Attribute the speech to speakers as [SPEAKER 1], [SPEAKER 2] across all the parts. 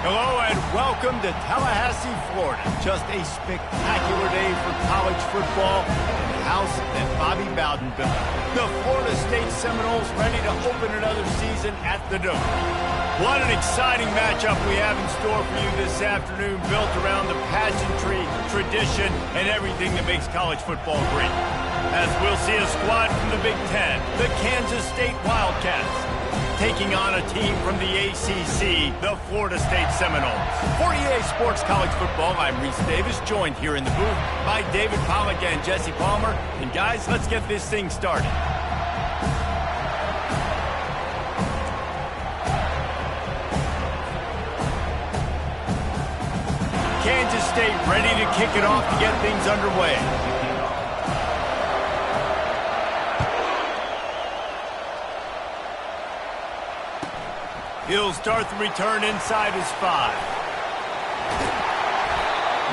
[SPEAKER 1] Hello and welcome to Tallahassee, Florida. Just a spectacular day for college football in the house that Bobby Bowden built. The Florida State Seminoles ready to open another season at the Dome. What an exciting matchup we have in store for you this afternoon, built around the pageantry, tradition, and everything that makes college football great. As we'll see a squad from the Big Ten, the Kansas State Wildcats, taking on a team from the ACC, the Florida State Seminoles. For EA Sports College Football, I'm Reese Davis, joined here in the booth by David Pollack and Jesse Palmer. And guys, let's get this thing started. Kansas State ready to kick it off to get things underway. He'll start the return inside his 5.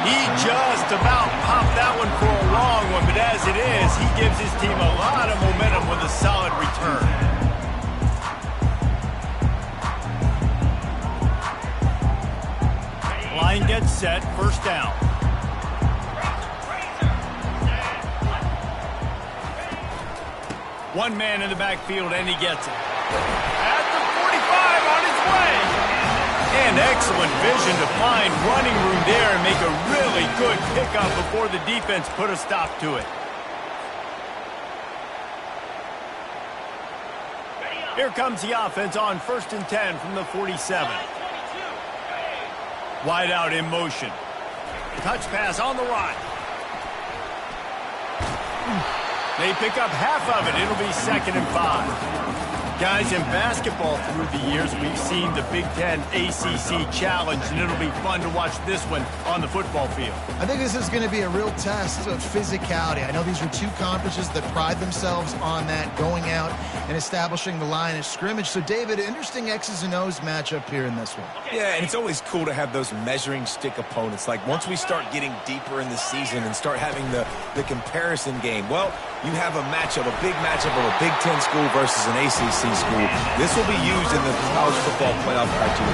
[SPEAKER 1] He just about popped that one for a long one, but as it is, he gives his team a lot of momentum with a solid return. Line gets set, first down. One man in the backfield, and he gets it. At the 45, on his way. And excellent vision to find running room there and make a really good pickup before the defense put a stop to it. Here comes the offense on 1st and 10 from the 47. Wide out in motion. Touch pass on the right. They pick up half of it. It'll be 2nd and 5. Guys, in basketball through the years, we've seen the Big Ten ACC Challenge, and it'll be fun to watch this one on the football field.
[SPEAKER 2] I think this is going to be a real test of physicality. I know these are two conferences that pride themselves on that, going out and establishing the line of scrimmage. So, David, interesting X's and O's matchup here in this one.
[SPEAKER 3] Yeah, and it's always cool to have those measuring stick opponents. Like, once we start getting deeper in the season and start having the comparison game, well, you have a matchup, a big matchup of a Big Ten school versus an ACC school. This will be used in the college football playoff criteria.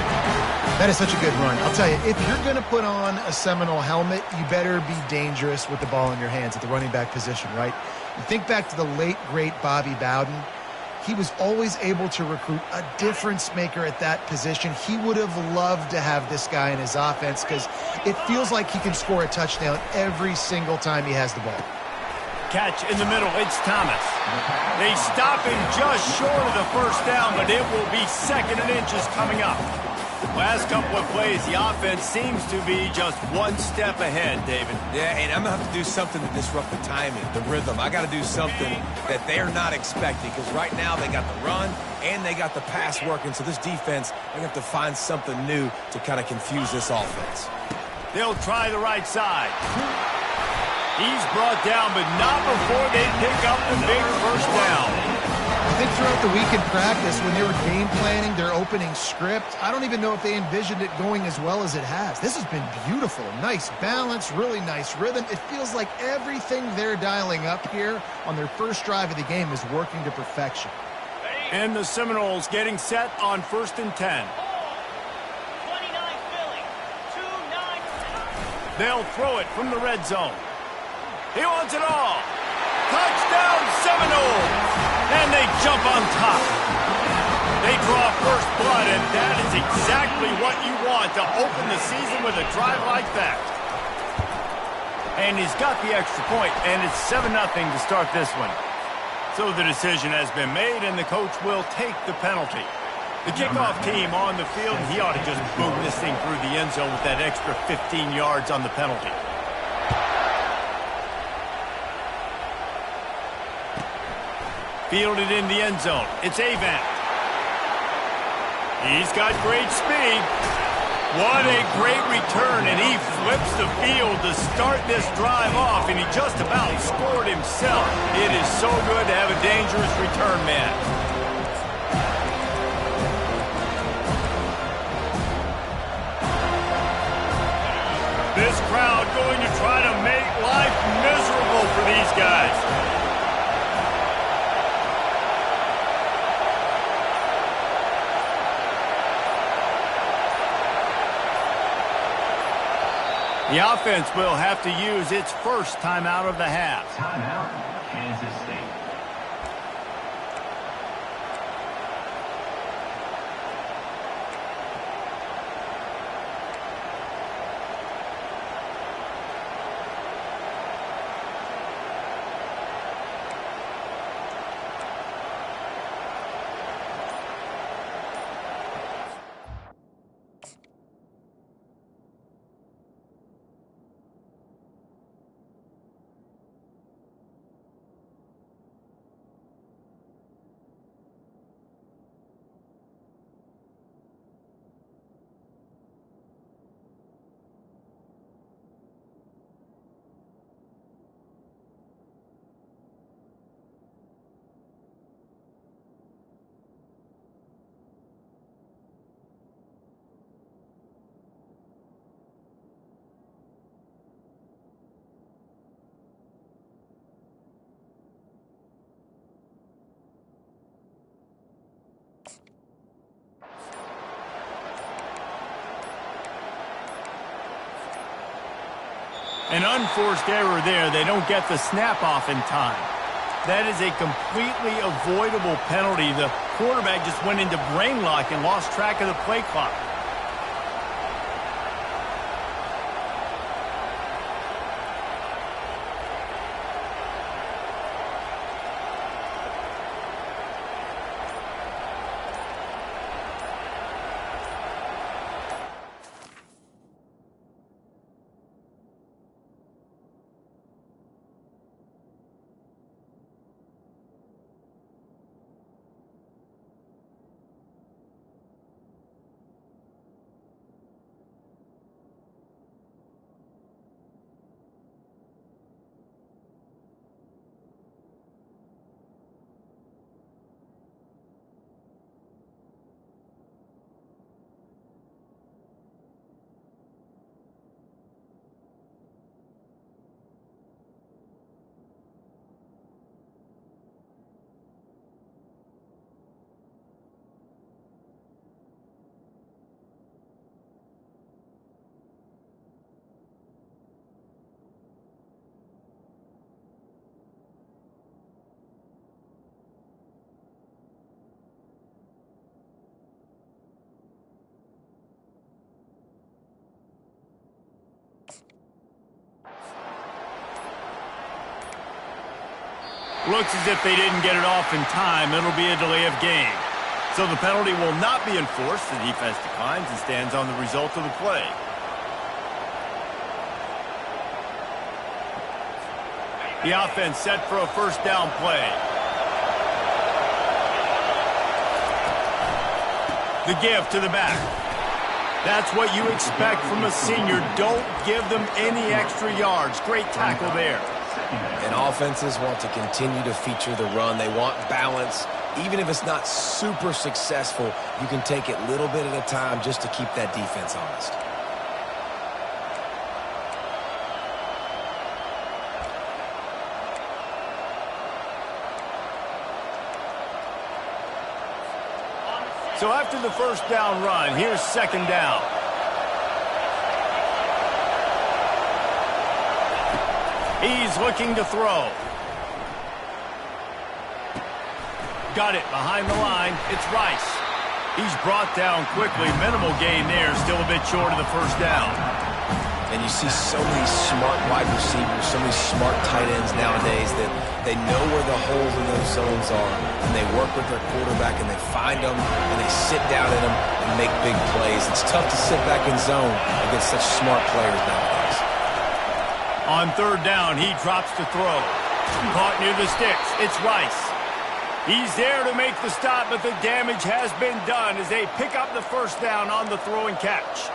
[SPEAKER 2] That is such a good run. I'll tell you, if you're going to put on a Seminole helmet, you better be dangerous with the ball in your hands at the running back position, right? You think back to the late, great Bobby Bowden. He was always able to recruit a difference maker at that position. He would have loved to have this guy in his offense because it feels like he can score a touchdown every single time he has the ball.
[SPEAKER 1] Catch in the middle, it's Thomas. They stop him just short of the first down, but it will be 2nd and inches coming up. Last couple of plays, the offense seems to be just one step ahead, David.
[SPEAKER 3] Yeah, and I'm going to have to do something to disrupt the timing, the rhythm. I got to do something that they're not expecting, because right now they got the run and they got the pass working, so this defense, they have to find something new to kind of confuse this offense.
[SPEAKER 1] They'll try the right side. He's brought down, but not before they pick up the big first down.
[SPEAKER 2] I think throughout the week in practice, when they were game planning their opening script, I don't even know if they envisioned it going as well as it has. This has been beautiful. Nice balance, really nice rhythm. It feels like everything they're dialing up here on their first drive of the game is working to perfection.
[SPEAKER 1] And the Seminoles getting set on 1st and 10. They'll throw it from the red zone. He wants it all. Touchdown, Seminoles! And they jump on top. They draw first blood, and that is exactly what you want to open the season with a drive like that. And he's got the extra point, and it's 7-0 to start this one. So the decision has been made, and the coach will take the penalty. The kickoff team on the field, and he ought to just boom this thing through the end zone with that extra 15 yards on the penalty. Fielded in the end zone. It's Avant. He's got great speed. What a great return, and he flips the field to start this drive off, and he just about scored himself. It is so good to have a dangerous return man. This crowd going to try to make life miserable for these guys. The offense will have to use its first timeout of the half.
[SPEAKER 4] Timeout, Kansas State.
[SPEAKER 1] An unforced error there. They don't get the snap off in time. That is a completely avoidable penalty. The quarterback just went into brain lock and lost track of the play clock. Looks as if they didn't get it off in time. It'll be a delay of game. So the penalty will not be enforced. The defense declines and stands on the result of the play. The offense set for a first down play. The give to the back. That's what you expect from a senior. Don't give them any extra yards. Great tackle there.
[SPEAKER 3] And offenses want to continue to feature the run. They want balance. Even if it's not super successful, you can take it little bit at a time just to keep that defense honest.
[SPEAKER 1] So after the first down run, here's second down. He's looking to throw. Got it behind the line. It's Rice. He's brought down quickly. Minimal gain there. Still a bit short of the first down.
[SPEAKER 3] And you see so many smart wide receivers, so many smart tight ends nowadays that they know where the holes in those zones are. And they work with their quarterback and they find them and they sit down in them and make big plays. It's tough to sit back in zone against such smart players nowadays.
[SPEAKER 1] On third down, he drops to throw. Caught near the sticks. It's Rice. He's there to make the stop, but the damage has been done as they pick up the first down on the throw and catch.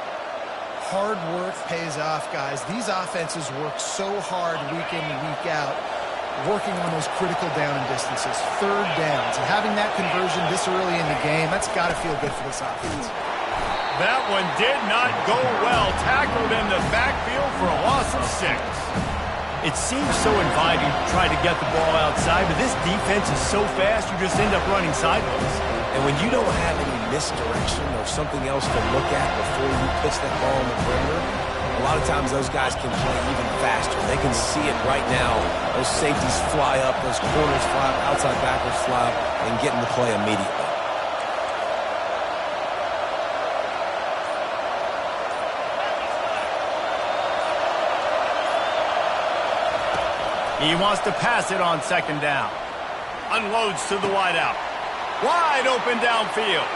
[SPEAKER 2] Hard work pays off, guys. These offenses work so hard week in and week out, working on those critical down and distances, third downs. And having that conversion this early in the game, that's got to feel good for this offense.
[SPEAKER 1] That one did not go well. Tackled in the backfield for a loss of 6. It seems so inviting to try to get the ball outside, but this defense is so fast you just end up running sideways.
[SPEAKER 3] And when you don't have any misdirection or something else to look at before you pitch that ball on the perimeter, a lot of times those guys can play even faster. They can see it right now. Those safeties fly up, those corners fly up, outside backers fly up, and get in the play immediately.
[SPEAKER 1] He wants to pass it on second down. Unloads to the wideout. Wide open downfield.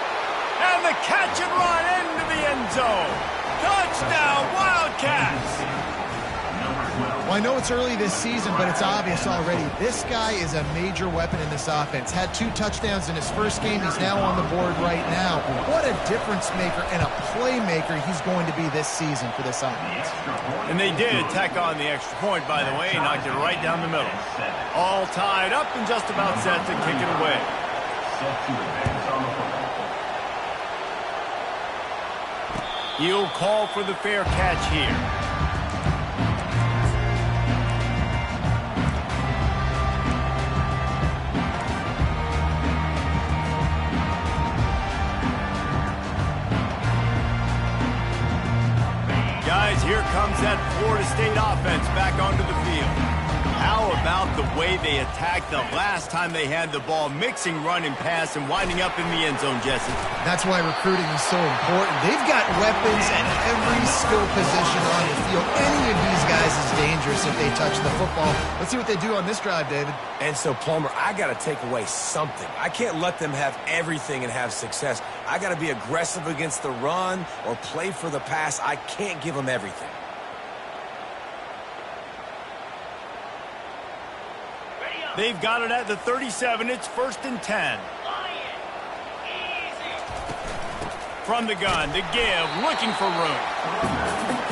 [SPEAKER 1] And the catch and run into the end zone. Touchdown, Wildcats!
[SPEAKER 2] Well, I know it's early this season, but it's obvious already. This guy is a major weapon in this offense. Had 2 touchdowns in his first game. He's now on the board right now. What a difference maker and a playmaker he's going to be this season for this offense.
[SPEAKER 1] And they did tack on the extra point, by the way. Knocked it right down the middle. All tied up and just about set to kick it away. He'll call for the fair catch here. Guys, here comes that Florida State offense back onto the field. How about the way they attacked the last time they had the ball, mixing run and pass and winding up in the end zone, Jesse?
[SPEAKER 2] That's why recruiting is so important. They've got weapons at every skill position on the field. Any of these guys is dangerous if they touch the football. Let's see what they do on this drive, David.
[SPEAKER 3] And so, Palmer, I got to take away something. I can't let them have everything and have success. I got to be aggressive against the run or play for the pass. I can't give them everything.
[SPEAKER 1] They've got it at the 37. It's 1st and 10. From the gun, the give, looking for room.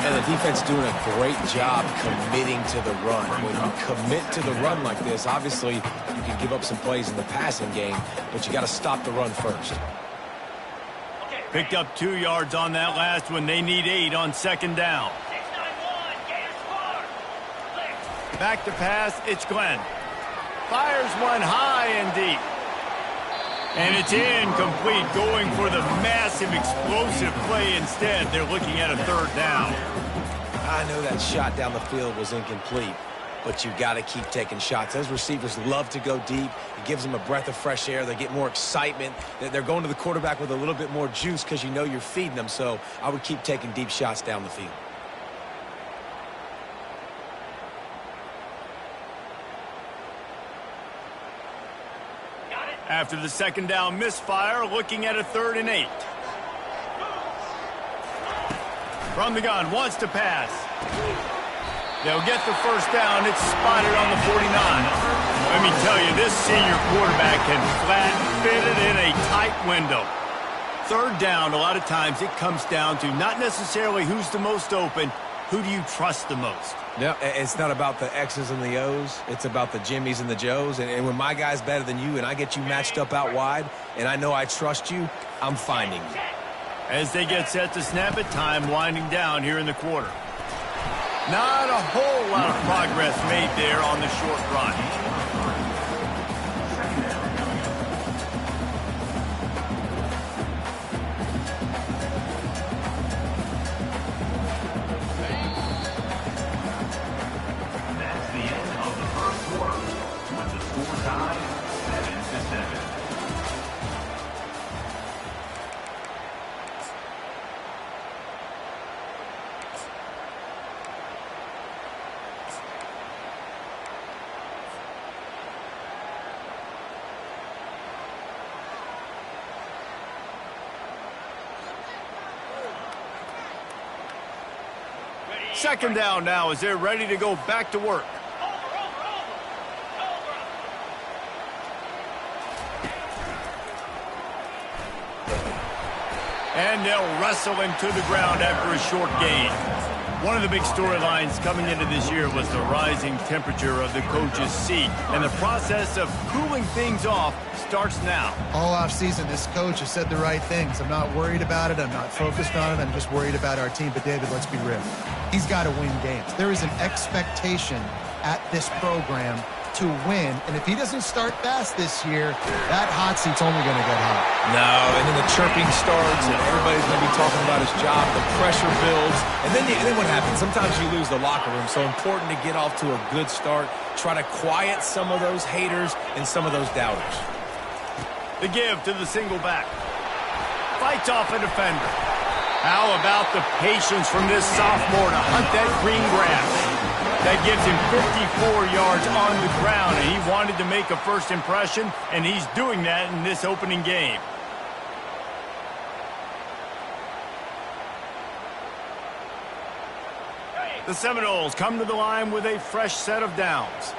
[SPEAKER 3] And the defense doing a great job committing to the run. When you commit to the run like this, obviously you can give up some plays in the passing game, but you got to stop the run first.
[SPEAKER 1] Picked up 2 yards on that last one. They need 8 on second down. Back to pass, it's Glenn. Fires one high and deep. And it's incomplete, going for the massive explosive play instead. They're looking at a 3rd down.
[SPEAKER 3] I know that shot down the field was incomplete, but you got to keep taking shots. Those receivers love to go deep. It gives them a breath of fresh air. They get more excitement. They're going to the quarterback with a little bit more juice because you know you're feeding them. So I would keep taking deep shots down the field.
[SPEAKER 1] After the second down misfire, looking at a 3rd and 8. From the gun, wants to pass. They'll get the 1st down. It's spotted on the 49. Let me tell you, this senior quarterback can flat fit it in a tight window. 3rd down, a lot of times it comes down to not necessarily who's the most open, who do you trust the most?
[SPEAKER 3] Yeah, it's not about the X's and the O's. It's about the Jimmies and the Joes. And when my guy's better than you and I get you matched up out wide and I know I trust you, I'm finding you.
[SPEAKER 1] As they get set to snap it, time winding down here in the quarter. Not a whole lot of progress made there on the short run. Second down now as they're ready to go back to work. And they'll wrestle him to the ground after a short gain. One of the big storylines coming into this year was the rising temperature of the coach's seat. And the process of cooling things off starts now.
[SPEAKER 2] All offseason, this coach has said the right things. I'm not worried about it. I'm not focused on it. I'm just worried about our team. But, David, let's be real. He's got to win games. There is an expectation at this program to win. And if he doesn't start fast this year, that hot seat's only going to get hot.
[SPEAKER 3] No, and then the chirping starts, and everybody's going to be talking about his job. The pressure builds, and then what happens? Sometimes you lose the locker room. So important to get off to a good start. Try to quiet some of those haters and some of those doubters.
[SPEAKER 1] The give to the single back. Fights off a defender. How about the patience from this sophomore to hunt that green grass? That gives him 54 yards on the ground, and he wanted to make a first impression, and he's doing that in this opening game. The Seminoles come to the line with a fresh set of downs.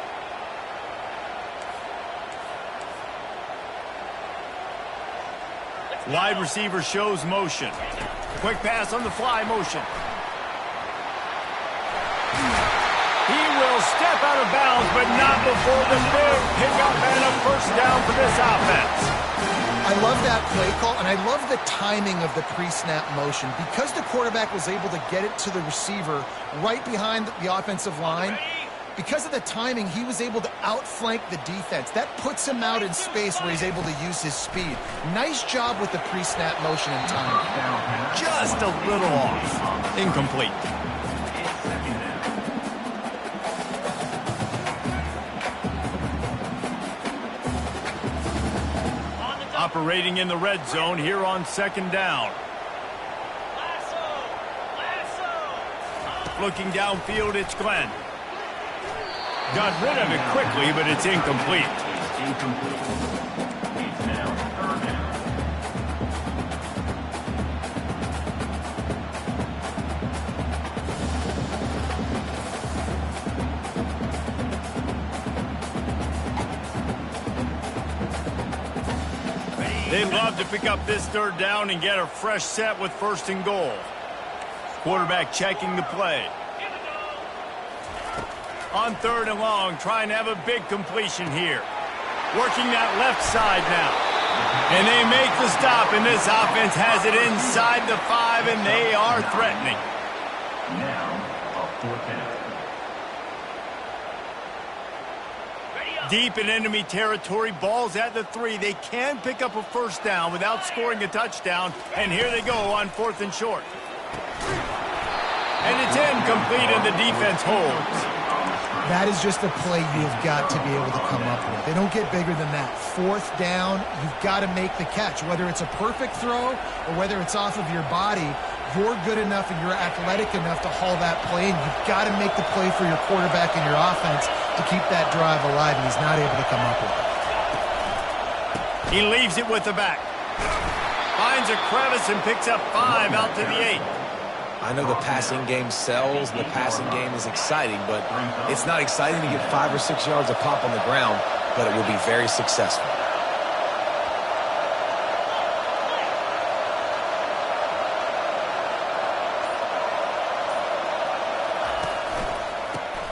[SPEAKER 1] Wide receiver shows motion. Quick pass on the fly motion. He will step out of bounds, but not before the big pickup and a first down for this offense.
[SPEAKER 2] I love that play call, and I love the timing of the pre-snap motion. Because the quarterback was able to get it to the receiver right behind the offensive line, because of the timing, he was able to outflank the defense. That puts him out in space where he's able to use his speed. Nice job with the pre-snap motion and timing.
[SPEAKER 1] Just a little off. Incomplete. Operating in the red zone here on second down. Looking downfield, it's Glenn. Got rid of it quickly, but it's incomplete.
[SPEAKER 4] It's now third down.
[SPEAKER 1] They'd love to pick up this third down and get a fresh set with first and goal. Quarterback checking the play. On third and long, trying to have a big completion here. Working that left side now. And they make the stop, and this offense has it inside the 5, and they are threatening.
[SPEAKER 4] Now, a fourth down.
[SPEAKER 1] Deep in enemy territory, ball's at the 3. They can pick up a first down without scoring a touchdown, and here they go on fourth and short. And it's incomplete, and the defense holds.
[SPEAKER 2] That is just a play you've got to be able to come up with. They don't get bigger than that. Fourth down, you've got to make the catch. Whether it's a perfect throw or whether it's off of your body, you're good enough and you're athletic enough to haul that play, and you've got to make the play for your quarterback and your offense to keep that drive alive, and he's not able to come up with it.
[SPEAKER 1] He leaves it with the back. Finds a crevice and picks up 5 out to the 8.
[SPEAKER 3] I know the passing game sells and the passing game is exciting, but it's not exciting to get 5 or 6 yards of pop on the ground, but it will be very successful.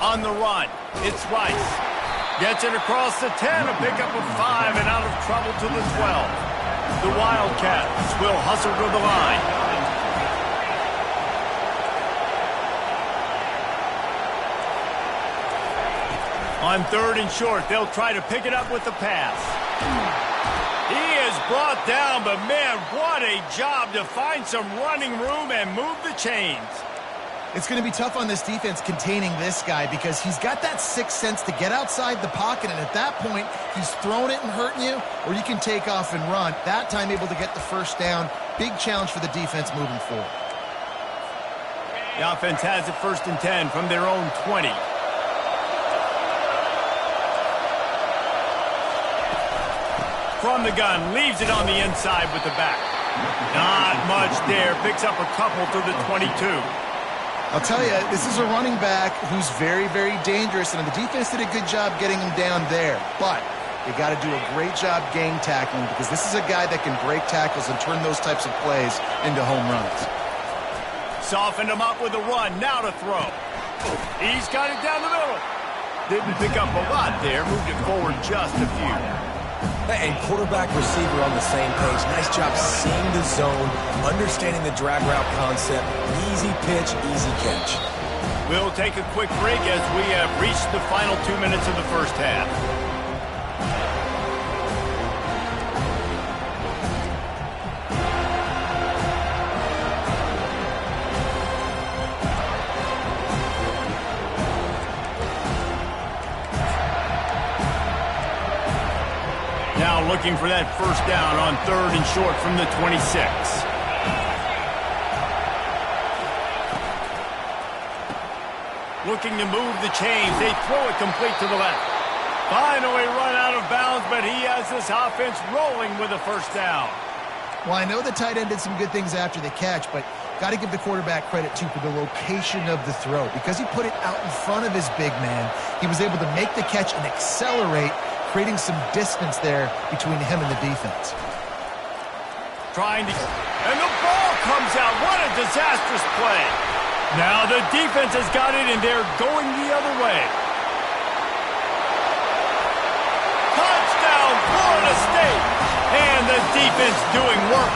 [SPEAKER 1] On the run, it's Rice. Gets it across the 10, a pickup of 5 and out of trouble to the 12. The Wildcats will hustle to the line. On third and short, they'll try to pick it up with the pass. He is brought down, but man, what a job to find some running room and move the chains.
[SPEAKER 2] It's going to be tough on this defense containing this guy because he's got that sixth sense to get outside the pocket, and at that point, he's throwing it and hurting you, or you can take off and run. That time able to get the first down. Big challenge for the defense moving forward.
[SPEAKER 1] The offense has it first and 10 from their own 20. From the gun, leaves it on the inside with the back. Not much there. Picks up a couple to the 22.
[SPEAKER 2] I'll tell you, this is a running back who's very, very dangerous, and the defense did a good job getting him down there. But they got to do a great job gang tackling because this is a guy that can break tackles and turn those types of plays into home runs.
[SPEAKER 1] Softened him up with a run. Now to throw. He's got it down the middle. Didn't pick up a lot there. Moved it forward just a few.
[SPEAKER 3] And quarterback, receiver on the same page. Nice job seeing the zone, understanding the drag route concept. Easy pitch, easy catch.
[SPEAKER 1] We'll take a quick break as we have reached the final 2 minutes of the first half. Now looking for that first down on 3rd and short from the 26. Looking to move the chains. They throw it complete to the left. Finally run out of bounds, but he has this offense rolling with a first down.
[SPEAKER 2] Well, I know the tight end did some good things after the catch, but got to give the quarterback credit, too, for the location of the throw. Because he put it out in front of his big man, he was able to make the catch and accelerate, creating some distance there between him and the defense.
[SPEAKER 1] And the ball comes out. What a disastrous play. Now the defense has got it, and they're going the other way. Touchdown, Florida State. And the defense doing work.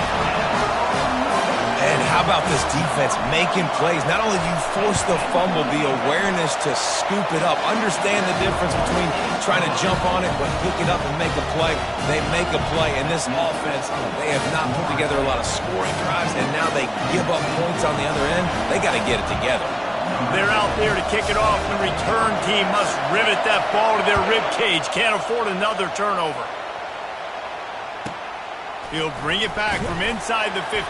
[SPEAKER 3] And how about this defense making plays? Not only do you force the fumble, the awareness to scoop it up. Understand the difference between trying to jump on it, but pick it up and make a play. They make a play. In this offense, they have not put together a lot of scoring drives, and now they give up points on the other end. They got to get it together.
[SPEAKER 1] They're out there to kick it off. The return team must rivet that ball to their rib cage. Can't afford another turnover. He'll bring it back from inside the 15.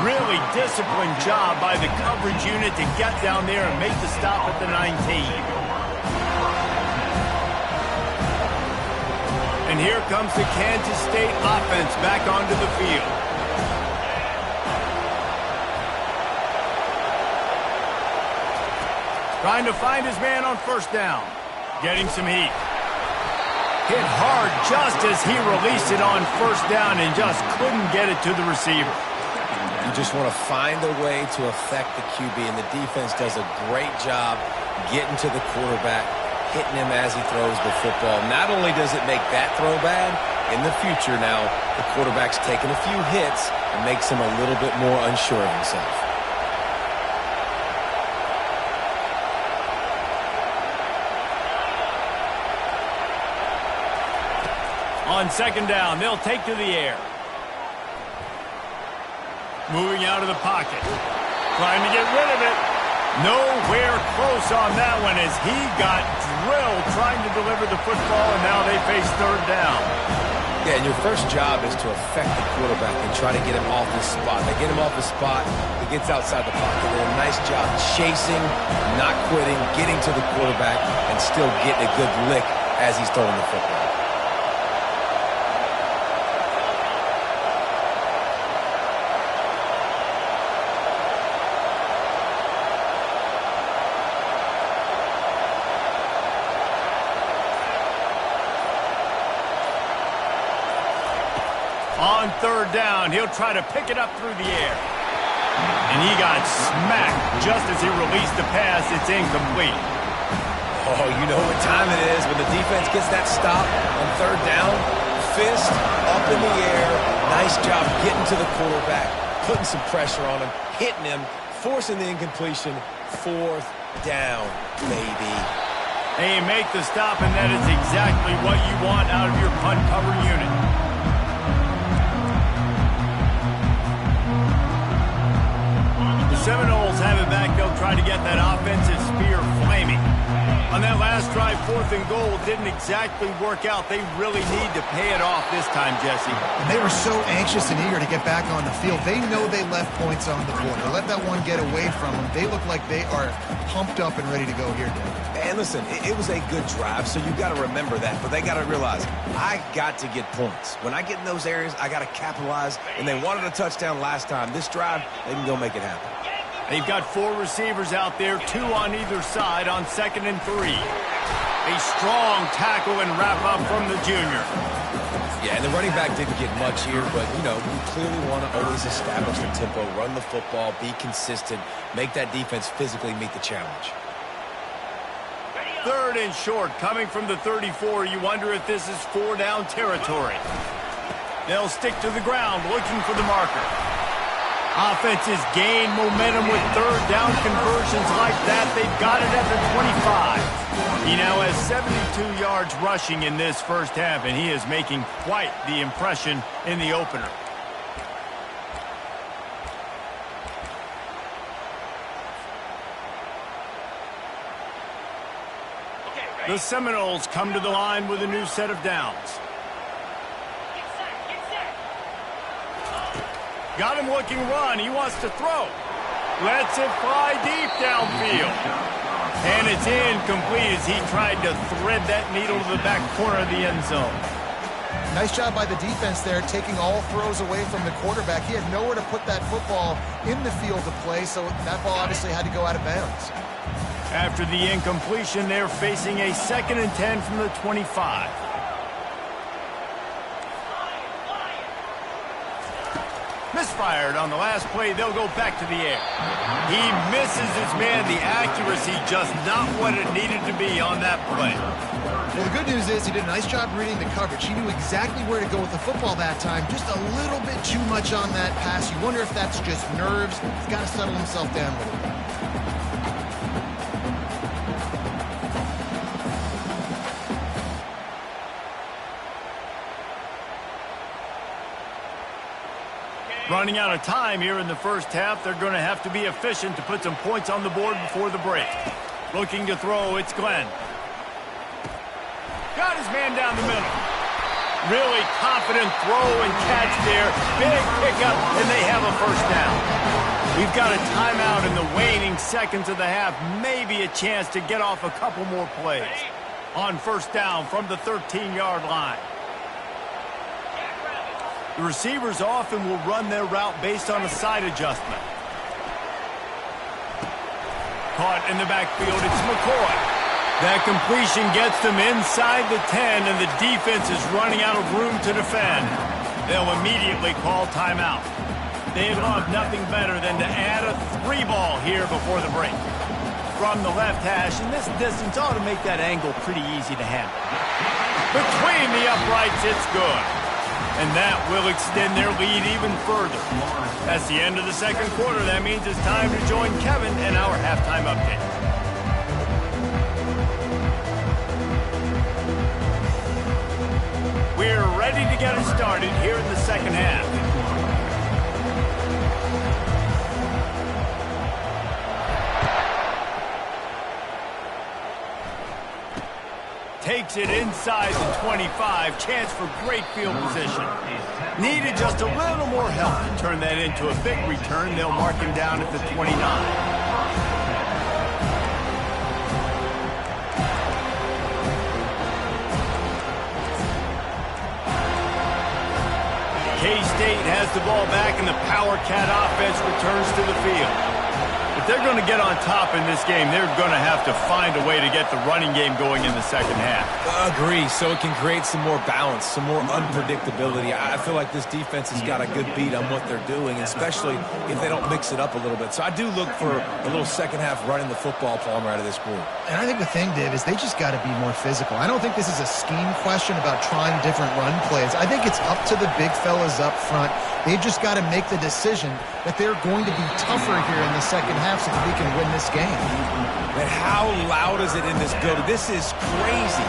[SPEAKER 1] Really disciplined job by the coverage unit to get down there and make the stop at the 19. And here comes the Kansas State offense back onto the field. Trying to find his man on first down. Getting some heat. Hit hard just as he released it on first down and just couldn't get it to the receiver.
[SPEAKER 3] You just want to find a way to affect the QB, and the defense does a great job getting to the quarterback, hitting him as he throws the football. Not only does it make that throw bad, in the future now, the quarterback's taking a few hits and makes him a little bit more unsure of himself.
[SPEAKER 1] On second down, they'll take to the air. Moving out of the pocket. Trying to get rid of it. Nowhere close on that one as he got drilled trying to deliver the football, and now they face third down.
[SPEAKER 3] Yeah, and your first job is to affect the quarterback and try to get him off his spot. They get him off his spot, he gets outside the pocket. They did a nice job chasing, not quitting, getting to the quarterback, and still getting a good lick as he's throwing the football.
[SPEAKER 1] On third down, he'll try to pick it up through the air. And he got smacked just as he released the pass. It's incomplete.
[SPEAKER 3] Oh, you know what time it is when the defense gets that stop on third down. Fist up in the air. Nice job getting to the quarterback, putting some pressure on him, hitting him, forcing the incompletion. Fourth down, baby.
[SPEAKER 1] They make the stop, and that is exactly what you want out of your punt cover unit. Seminoles have it back. They'll try to get that offensive spear flaming. On that last drive, 4th and goal didn't exactly work out. They really need to pay it off this time, Jesse.
[SPEAKER 2] And they were so anxious and eager to get back on the field. They know they left points on the board. They let that one get away from them. They look like they are pumped up and ready to go here, Dave.
[SPEAKER 3] And listen, it was a good drive, so you've got to remember that. But they got to realize, I got to get points. When I get in those areas, I got to capitalize. And they wanted a touchdown last time. This drive, they can go make it happen.
[SPEAKER 1] They've got 4 receivers out there, 2 on either side on 2nd and 3. A strong tackle and wrap up from the junior.
[SPEAKER 3] Yeah, and the running back didn't get much here, but, you know, we clearly want to always establish the tempo, run the football, be consistent, make that defense physically meet the challenge.
[SPEAKER 1] 3rd and short, coming from the 34. You wonder if this is 4-down territory. They'll stick to the ground, looking for the marker. Offenses gain momentum with third down conversions like that. They've got it at the 25. He now has 72 yards rushing in this first half, and he is making quite the impression in the opener. The Seminoles come to the line with a new set of downs. Got him looking run. He wants to throw. Lets it fly deep downfield. And it's incomplete as he tried to thread that needle to the back corner of the end zone.
[SPEAKER 2] Nice job by the defense there, taking all throws away from the quarterback. He had nowhere to put that football in the field to play, so that ball obviously had to go out of bounds.
[SPEAKER 1] After the incompletion, they're facing a 2nd and 10 from the 25. Misfired on the last play. They'll go back to the air. He misses his man. The accuracy just not what it needed to be on that play.
[SPEAKER 2] Well, the good news is he did a nice job reading the coverage. He knew exactly where to go with the football that time. Just a little bit too much on that pass. You wonder if that's just nerves. He's got to settle himself down a little bit.
[SPEAKER 1] Running out of time here in the first half. They're going to have to be efficient to put some points on the board before the break. Looking to throw, it's Glenn. Got his man down the middle. Really confident throw and catch there. Big pickup, and they have a first down. We've got a timeout in the waning seconds of the half. Maybe a chance to get off a couple more plays. On first down from the 13-yard line. The receivers often will run their route based on a side adjustment. Caught in the backfield, it's McCoy. That completion gets them inside the 10, and the defense is running out of room to defend. They'll immediately call timeout. They love nothing better than to add a 3-ball here before the break. From the left hash, and this distance ought to make that angle pretty easy to handle. Between the uprights, it's good. And that will extend their lead even further. That's the end of the second quarter. That means it's time to join Kevin in our halftime update. We're ready to get it started here in the second half. Takes it inside the 25. Chance for great field position. Needed just a little more help to turn that into a big return. They'll mark him down at the 29. K-State has the ball back, and the Power Cat offense returns to the field. If they're going to get on top in this game, they're going to have to find a way to get the running game going in the second half.
[SPEAKER 3] Agree, so it can create some more balance, some more unpredictability. I feel like this defense has got a good beat on what they're doing, especially if they don't mix it up a little bit. So I do look for a little second half running the football, Palmer, out of this group.
[SPEAKER 2] And I think the thing, Dave, is they just got to be more physical. I don't think this is a scheme question about trying different run plays. I think it's up to the big fellas up front. They've just got to make the decision that they're going to be tougher here in the second half so that we can win this game.
[SPEAKER 3] Man, how loud is it in this building? This is crazy.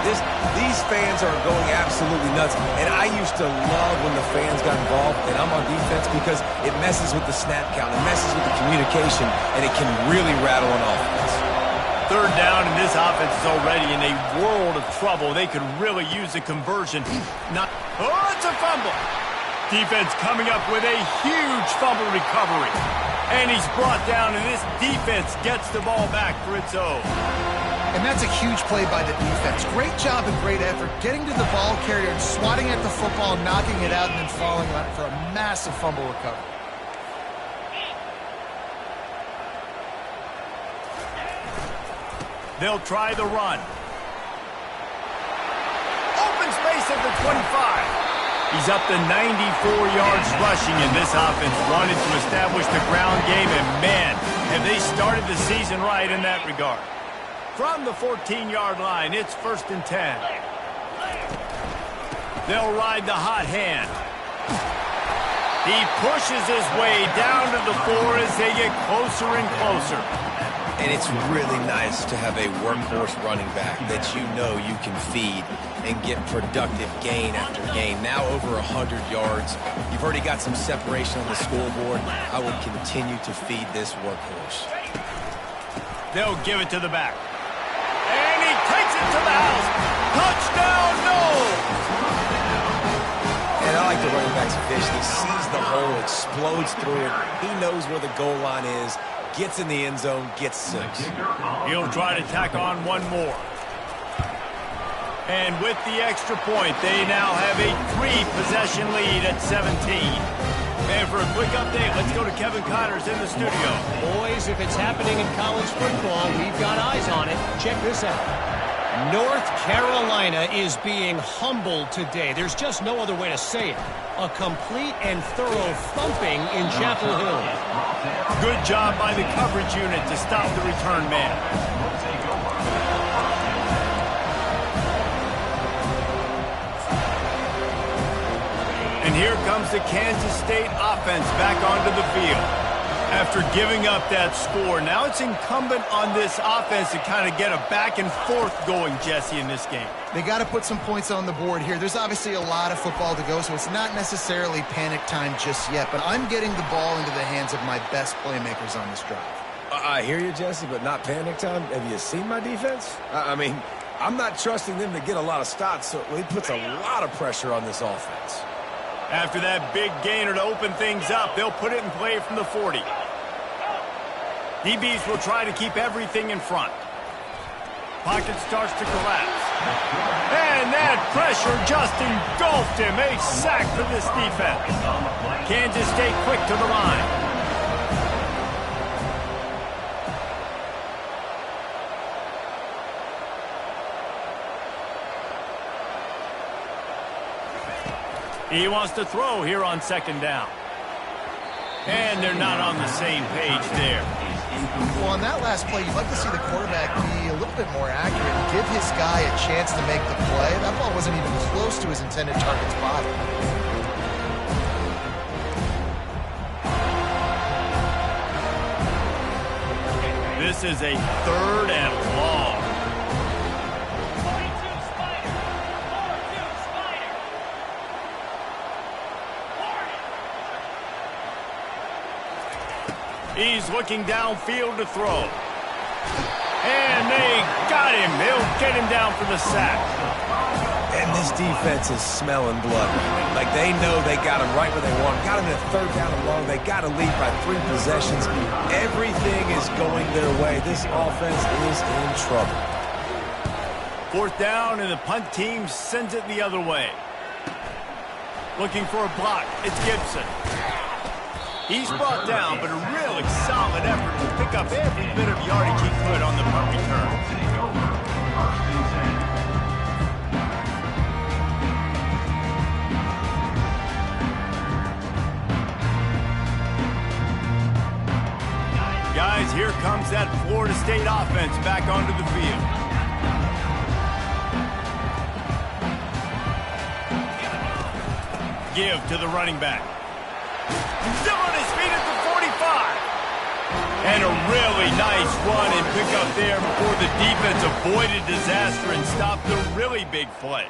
[SPEAKER 3] These fans are going absolutely nuts. And I used to love when the fans got involved, and I'm on defense, because it messes with the snap count. It messes with the communication, and it can really rattle an offense.
[SPEAKER 1] Third down, and this offense is already in a world of trouble. They could really use a conversion. Oh, it's a fumble. Defense coming up with a huge fumble recovery. And he's brought down, and this defense gets the ball back for its own.
[SPEAKER 2] And that's a huge play by the defense. Great job and great effort getting to the ball carrier and swatting at the football, knocking it out, and then falling on it for a massive fumble recovery.
[SPEAKER 1] They'll try the run. Open space at the 25. He's up to 94 yards rushing, and this offense wanted to establish the ground game, and man, have they started the season right in that regard. From the 14-yard line, it's 1st and 10. They'll ride the hot hand. He pushes his way down to the 4 as they get closer and closer.
[SPEAKER 3] And it's really nice to have a workhorse running back that you know you can feed and get productive gain after gain. Now over 100 yards. You've already got some separation on the scoreboard. I would continue to feed this workhorse.
[SPEAKER 1] They'll give it to the back. And he takes it to the house. Touchdown, no!
[SPEAKER 3] And I like the running back's vision. He sees the hole, explodes through it. He knows where the goal line is, gets in the end zone, gets 6.
[SPEAKER 1] He'll try to tack on one more. And with the extra point, they now have a 3-possession lead at 17. And for a quick update, let's go to Kevin Connors in the studio.
[SPEAKER 5] Boys, if it's happening in college football, we've got eyes on it. Check this out. North Carolina is being humbled today. There's just no other way to say it. A complete and thorough thumping in Chapel Hill.
[SPEAKER 1] Good job by the coverage unit to stop the return man. And here comes the Kansas State offense back onto the field. After giving up that score, now it's incumbent on this offense to kind of get a back and forth going, Jesse, in this game.
[SPEAKER 2] They got to put some points on the board here. There's obviously a lot of football to go, so it's not necessarily panic time just yet, but I'm getting the ball into the hands of my best playmakers on this drive.
[SPEAKER 3] I hear you, Jesse, but not panic time. Have you seen my defense? I mean, I'm not trusting them to get a lot of stops, so he puts a lot of pressure on this offense.
[SPEAKER 1] After that big gainer to open things up, they'll put it in play from the 40. DBs will try to keep everything in front. Pocket starts to collapse. And that pressure just engulfed him. A sack for this defense. Kansas State quick to the line. He wants to throw here on 2nd down. And they're not on the same page there.
[SPEAKER 2] Well, on that last play, you'd like to see the quarterback be a little bit more accurate and give his guy a chance to make the play. That ball wasn't even close to his intended target's body.
[SPEAKER 1] This is a 3rd and long. He's looking downfield to throw. And they got him. They'll get him down for the sack.
[SPEAKER 3] And this defense is smelling blood. Like they know they got him right where they want him. Got him at 3rd down and long. They got to lead by 3 possessions. Everything is going their way. This offense is in trouble.
[SPEAKER 1] 4th down, and the punt team sends it the other way. Looking for a block. It's Gibson. He's brought down, but a really solid effort to pick up every bit of yardage he could on the punt return. Guys, here comes that Florida State offense back onto the field. Give to the running back. Still on his feet at the 45. And a really nice run and pick up there before the defense avoided disaster and stopped the really big play.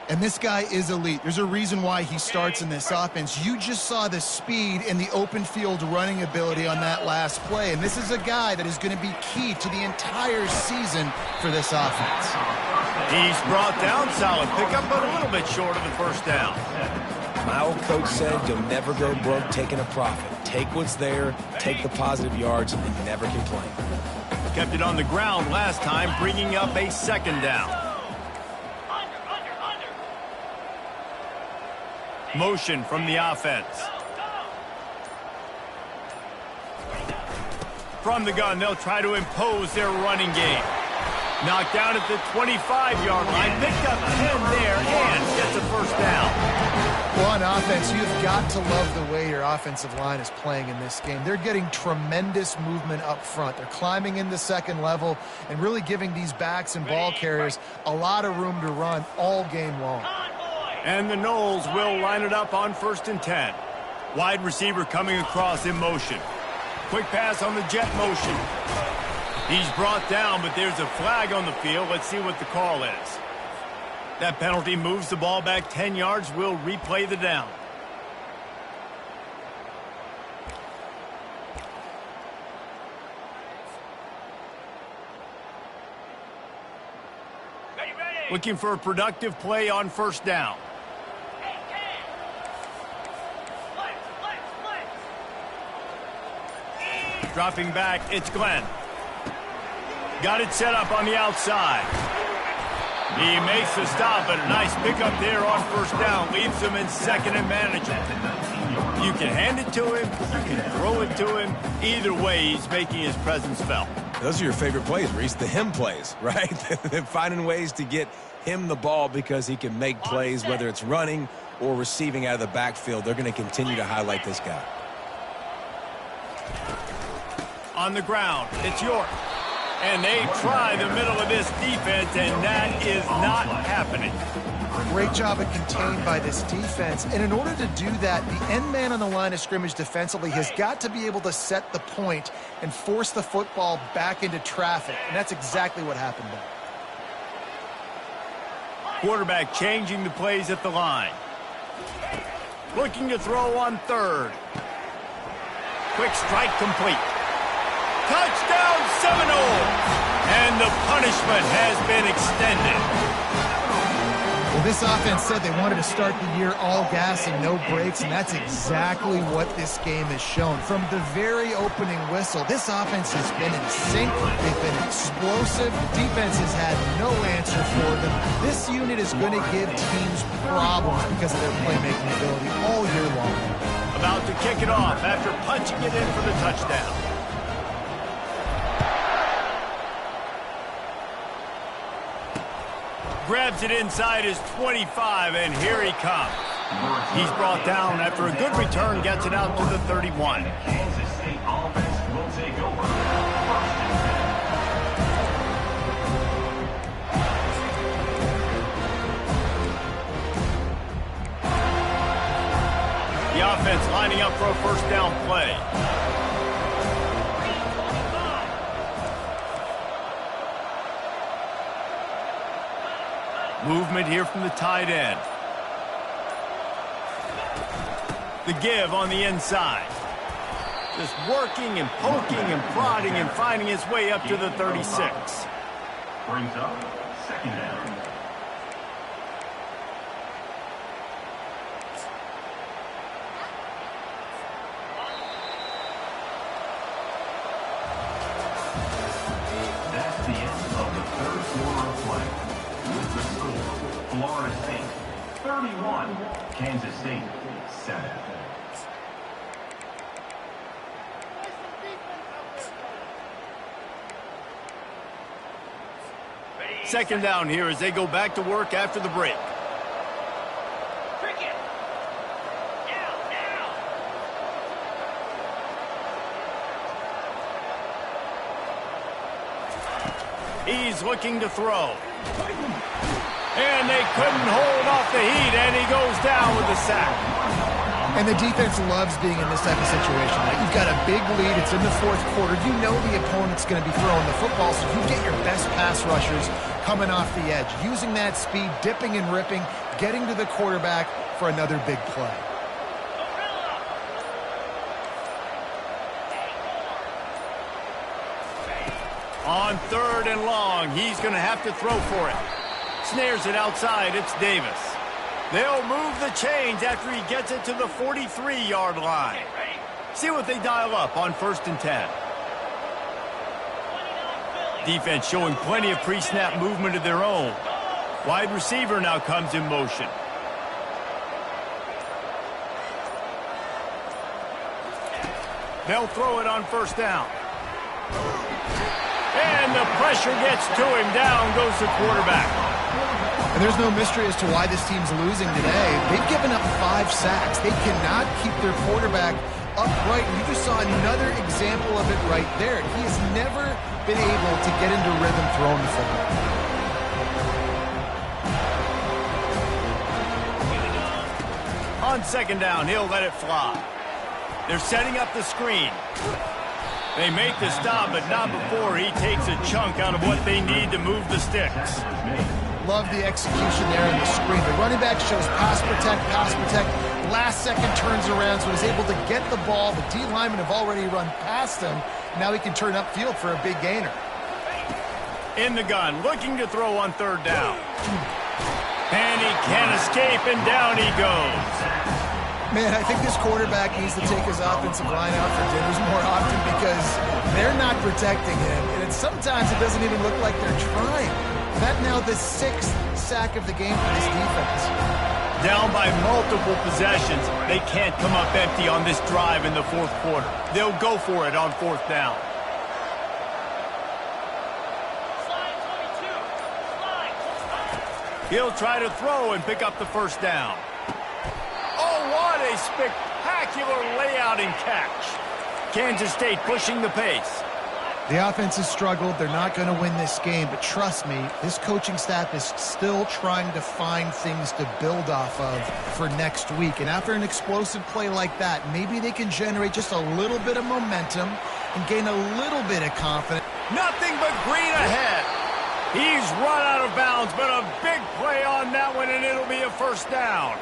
[SPEAKER 2] And this guy is elite. There's a reason why he starts in this offense. You just saw the speed and the open field running ability on that last play. And this is a guy that is going to be key to the entire season for this offense.
[SPEAKER 1] He's brought down, solid pickup, but a little bit short of the 1st down.
[SPEAKER 3] My old coach said you'll never go broke taking a profit. Take what's there, take the positive yards, and never complain.
[SPEAKER 1] Kept it on the ground last time, bringing up a 2nd down. Motion from the offense. From the gun, they'll try to impose their running game. Knocked down at the 25-yard line. Picked up 10 there and gets a 1st down.
[SPEAKER 2] Well, on offense, you've got to love the way your offensive line is playing in this game. They're getting tremendous movement up front. They're climbing in the 2nd level and really giving these backs and ball carriers a lot of room to run all game long.
[SPEAKER 1] And the Noles will line it up on 1st and 10. Wide receiver coming across in motion. Quick pass on the jet motion. He's brought down, but there's a flag on the field. Let's see what the call is. That penalty moves the ball back 10 yards. We'll replay the down. Looking for a productive play on first down. Dropping back, it's Glenn. Got it set up on the outside. He makes the stop, but a nice pickup there on first down. Leaves him in second and manageable. You can hand it to him, you can throw it to him. Either way, he's making his presence felt.
[SPEAKER 3] Those are your favorite plays, Reese, the him plays, right? Finding ways to get him the ball because he can make plays, whether it's running or receiving out of the backfield. They're going to continue to highlight this guy.
[SPEAKER 1] On the ground, it's York. And they try the middle of this defense, and that is not happening.
[SPEAKER 2] Great job of contained by this defense. And in order to do that, the end man on the line of scrimmage defensively has got to be able to set the point and force the football back into traffic. And that's exactly what happened there.
[SPEAKER 1] Quarterback changing the plays at the line. Looking to throw on third. Quick strike complete. Touchdown Seminoles! And the punishment has been extended.
[SPEAKER 2] Well, this offense said they wanted to start the year all gas and no brakes, and that's exactly what this game has shown. From the very opening whistle, this offense has been in sync. They've been explosive. Defense has had no answer for them. This unit is going to give teams problems because of their playmaking ability all year long.
[SPEAKER 1] About to kick it off after punching it in for the touchdown. Grabs it inside his 25, and here he comes. He's brought down after a good return, gets it out to the 31.
[SPEAKER 4] Kansas State offense will take over.
[SPEAKER 1] The offense lining up for a first down play. Movement here from the tight end. The give on the inside. Just working and poking and prodding and finding his way up to the 36.
[SPEAKER 4] Brings up second down. That's the end of the third quarter of play. With the score, Florida State 31, Kansas State 7.
[SPEAKER 1] Second down here as they go back to work after the break. He's looking to throw. And they couldn't hold off the heat, and he goes down with a sack.
[SPEAKER 2] And the defense loves being in this type of situation. Right? You've got a big lead. It's in the fourth quarter. You know the opponent's going to be throwing the football, so you get your best pass rushers coming off the edge, using that speed, dipping and ripping, getting to the quarterback for another big play.
[SPEAKER 1] On third and long, he's going to have to throw for it. Snares it outside, it's Davis. They'll move the chains after he gets it to the 43-yard line. See what they dial up on 1st and 10. Defense showing plenty of pre-snap movement of their own. Wide receiver now comes in motion. They'll throw it on first down. And the pressure gets to him. Down goes the quarterback.
[SPEAKER 2] And there's no mystery as to why this team's losing today. They've given up 5 sacks. They cannot keep their quarterback upright. And you just saw another example of it right there. He has never been able to get into rhythm throwing the football.
[SPEAKER 1] On second down, he'll let it fly. They're setting up the screen. They make the stop, but not before he takes a chunk out of what they need to move the sticks.
[SPEAKER 2] Love the execution there on the screen. The running back shows pass protect, pass protect. Last second turns around, so he's able to get the ball. The D linemen have already run past him. Now he can turn upfield for a big gainer.
[SPEAKER 1] In the gun, looking to throw on third down. And he can't escape, and down he goes.
[SPEAKER 2] Man, I think this quarterback needs to take his offensive line out for dinners more often because they're not protecting him. And sometimes it doesn't even look like they're trying. That now the 6th sack of the game for this defense.
[SPEAKER 1] Down by multiple possessions, they can't come up empty on this drive in the fourth quarter. They'll go for it on fourth down. He'll try to throw and pick up the first down. Oh, what a spectacular layout and catch. Kansas State pushing the pace.
[SPEAKER 2] The offense has struggled. They're not going to win this game, but trust me, this coaching staff is still trying to find things to build off of for next week. And after an explosive play like that, maybe they can generate just a little bit of momentum and gain a little bit of confidence.
[SPEAKER 1] Nothing but green ahead. He's run out of bounds, but a big play on that one, and it'll be a first down.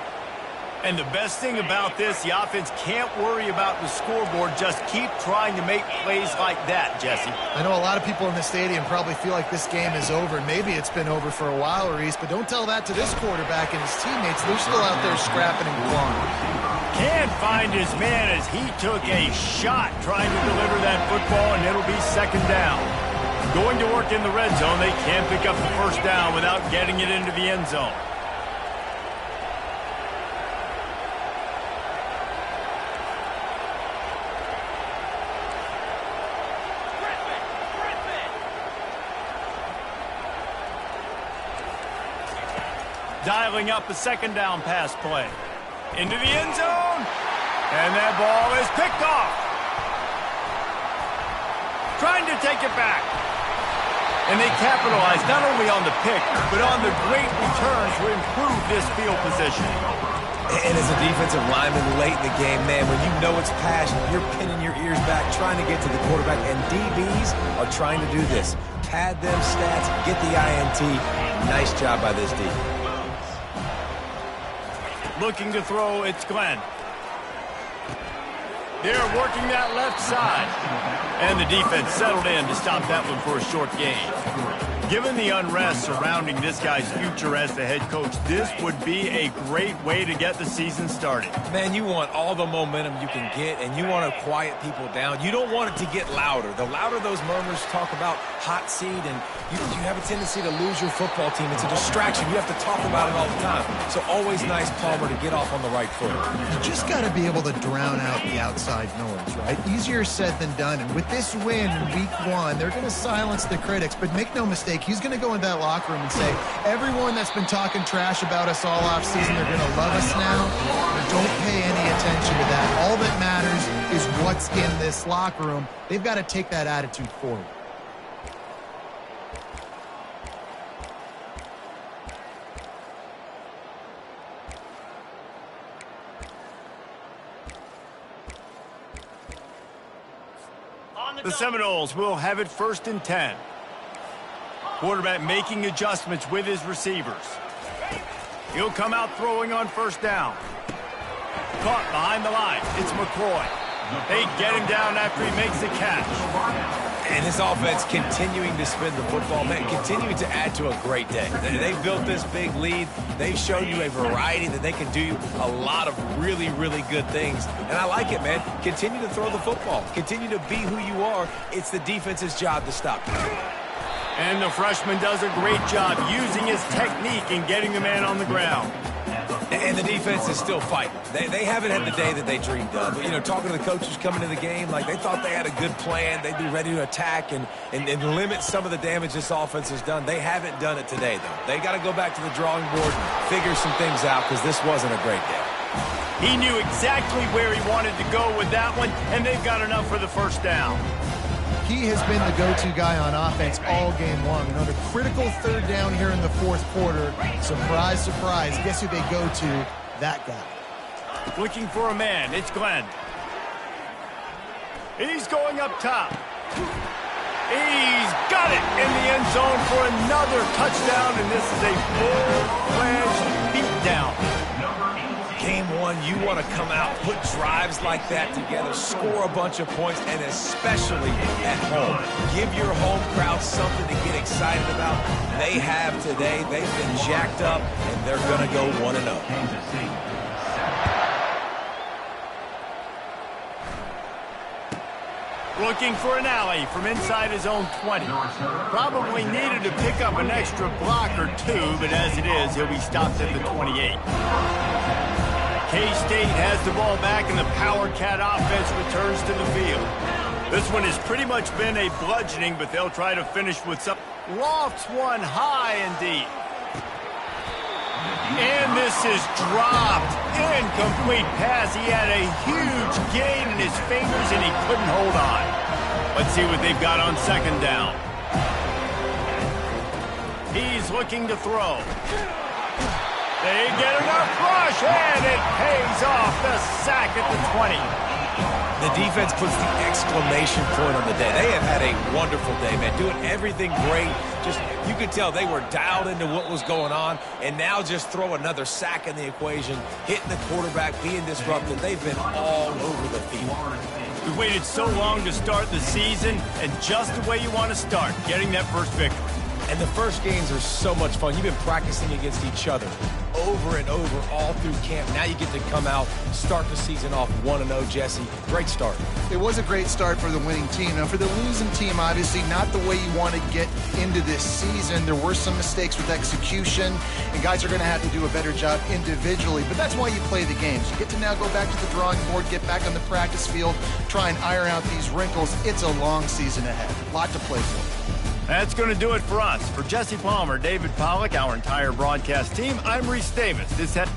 [SPEAKER 1] And the best thing about this, the offense can't worry about the scoreboard. Just keep trying to make plays like that, Jesse.
[SPEAKER 2] I know a lot of people in the stadium probably feel like this game is over. Maybe it's been over for a while, Reese, but don't tell that to this quarterback and his teammates. They're still out there scrapping and clawing.
[SPEAKER 1] Can't find his man as he took a shot trying to deliver that football, and it'll be second down. Going to work in the red zone, they can't pick up the first down without getting it into the end zone. Dialing up the second down pass play. Into the end zone. And that ball is picked off. Trying to take it back. And they capitalize not only on the pick, but on the great return to improve this field position.
[SPEAKER 3] And as a defensive lineman late in the game, man, when you know it's passion, you're pinning your ears back, trying to get to the quarterback, and DBs are trying to do this. Pad them stats, get the INT. Nice job by this defense.
[SPEAKER 1] Looking to throw, it's Glenn. They're working that left side. And the defense settled in to stop that one for a short gain. Given the unrest surrounding this guy's future as the head coach, this would be a great way to get the season started.
[SPEAKER 3] Man, you want all the momentum you can get, and you want to quiet people down. You don't want it to get louder. The louder those murmurs talk about hot seat, and you have a tendency to lose your football team. It's a distraction. You have to talk about it all the time. So always nice, Palmer, to get off on the right foot.
[SPEAKER 2] You just got to be able to drown out the outside noise, right? Easier said than done. And with this win in week 1, they're going to silence the critics. But make no mistake, he's going to go into that locker room and say, everyone that's been talking trash about us all offseason, they're going to love us now. Don't pay any attention to that. All that matters is what's in this locker room. They've got to take that attitude forward.
[SPEAKER 1] The Seminoles will have it 1st and 10. Quarterback making adjustments with his receivers. He'll come out throwing on first down. Caught behind the line. It's McCoy. They get him down after he makes the catch.
[SPEAKER 3] And this offense continuing to spin the football, man, continuing to add to a great day. They've built this big lead. They've shown you a variety that they can do a lot of really, really good things. And I like it, man. Continue to throw the football. Continue to be who you are. It's the defense's job to stop you.
[SPEAKER 1] And the freshman does a great job using his technique and getting the man on the ground.
[SPEAKER 3] And the defense is still fighting. They haven't had the day that they dreamed of. But, you know, talking to the coaches coming to the game, like they thought they had a good plan. They'd be ready to attack and limit some of the damage this offense has done. They haven't done it today, though. They got to go back to the drawing board and figure some things out because this wasn't a great day.
[SPEAKER 1] He knew exactly where he wanted to go with that one, and they've got enough for the first down.
[SPEAKER 2] He has been the go-to guy on offense all game long. Another critical third down here in the fourth quarter. Surprise, surprise. Guess who they go to? That guy.
[SPEAKER 1] Looking for a man. It's Glenn. He's going up top. He's got it in the end zone for another touchdown, and this is a full-fledged beatdown.
[SPEAKER 3] Game one, you want to come out, put drives like that together, score a bunch of points, and especially at home. Give your home crowd something to get excited about. They have today. They've been jacked up, and they're going to go 1-0.
[SPEAKER 1] Looking for an alley from inside his own 20. Probably needed to pick up an extra block or two, but as it is, he'll be stopped at the 28. K-State has the ball back, and the Power Cat offense returns to the field. This one has pretty much been a bludgeoning, but they'll try to finish with some. Lofts one high and deep. And this is dropped. Incomplete pass. He had a huge gain in his fingers, and he couldn't hold on. Let's see what they've got on second down. He's looking to throw. They get enough rush, and it pays off. The sack at the 20.
[SPEAKER 3] The defense puts the exclamation point on the day. They have had a wonderful day, man, doing everything great. Just, you could tell they were dialed into what was going on, and now just throw another sack in the equation, hitting the quarterback, being disrupted. They've been all over the field.
[SPEAKER 1] We waited so long to start the season, and just the way you want to start, getting that first victory.
[SPEAKER 3] And the first games are so much fun. You've been practicing against each other over and over all through camp. Now you get to come out, start the season off 1-0, Jesse. Great start.
[SPEAKER 2] It was a great start for the winning team. Now, for the losing team, obviously not the way you want to get into this season. There were some mistakes with execution, and guys are going to have to do a better job individually. But that's why you play the games. You get to now go back to the drawing board, get back on the practice field, try and iron out these wrinkles. It's a long season ahead. A lot to play for.
[SPEAKER 1] That's going to do it for us. For Jesse Palmer, David Pollack, our entire broadcast team, I'm Reese Davis. This had